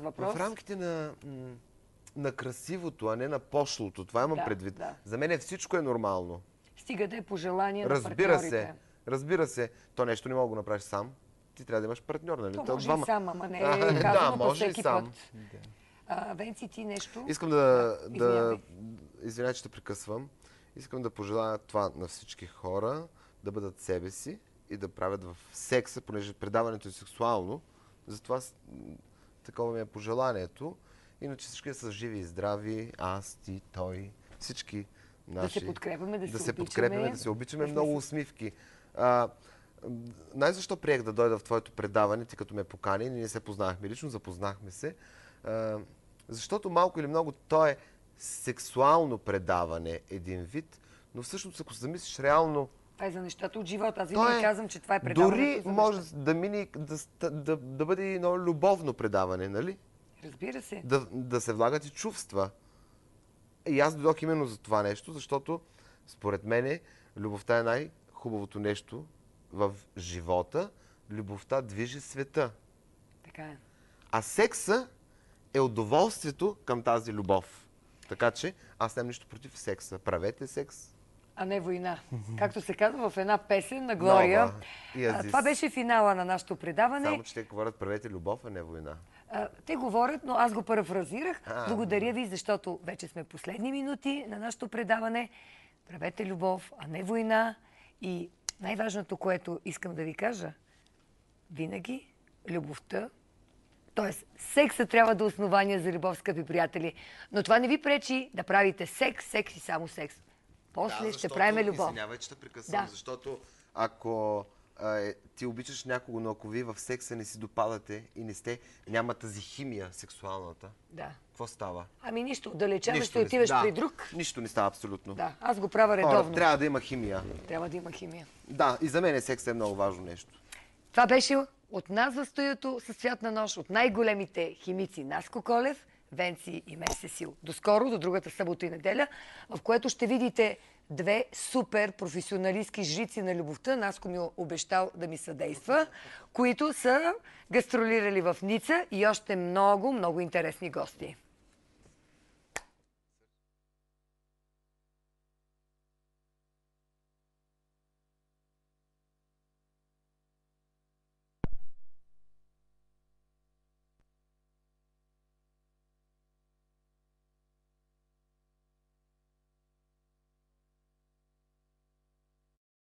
въпрос. В рамките на красивото, а не на пошлото. Това имам предвид. Да. За мен всичко е нормално. Стига да е пожелание на партньорите. Разбира се. То нещо не мога да го направиш сам. Ти трябва да имаш партньор, нали? То може и сам, ама не е казано по всеки път. Венци, ти нещо? Искам извинявай, че те прекъсвам. Искам да пожелая това на всички хора, да бъдат себе си и да правят в секса, понеже предаването е сексуално. Затова такова ми е пожеланието. Иначе всички са живи и здрави, аз, ти, той, всички наши. Да се подкрепяме, да се обичаме. Много усмивки. Най-защо приех да дойда в твоето предаване, ти като ме покани, ние се познахме лично, запознахме се. Защото малко или много то е сексуално предаване, един вид, но всъщност ако се замислиш реално... Това е за нещата от живота. Аз винаги казвам, че това е предаване. Дори може да бъде едно любовно предаване, нали? Разбира се. Да се влагат и чувства. И аз дойдох именно за това нещо, защото според мен любовта е най-хубавото нещо в живота. Любовта движи света. Така е. А секса е удоволствието към тази любов. Така че аз нямам нищо против секса. Правете секс. А не война. Както се казва в една песен на Глория. Това беше финала на нашето предаване. Само, че те говорят правете любов, а не война. Те говорят, но аз го парафразирах. Благодаря ви, защото вече сме последни минути на нашето предаване. Правете любов, а не война. И най-важното, което искам да ви кажа, винаги любовта, т.е. секса трябва да е основание за любов, скъпи приятели. Но това не ви пречи да правите секс и само секс. После ще правим любов. Извинявай, че те прекъсвам, защото ако ти обичаш някого, но ако вие в секса не си допадате и няма тази химия сексуалната, какво става? Ами нищо, отдалечаваш, ще отиваш при друг. Нищо не става абсолютно. Да, аз го правя редовно. Трябва да има химия. Трябва да има химия. Да, и за мен секс е много важно нещо. Това беше от нас в студиото със Цвят на нощ, от най-големите химици Наско Колев, Венци и Мен Сесил. До скоро, до другата събота и неделя, в което ще видите две супер професионалистки жрици на любовта. Наско ми обещал да ми съдейства, които са гастролирали в Ница и още много, много интересни гости.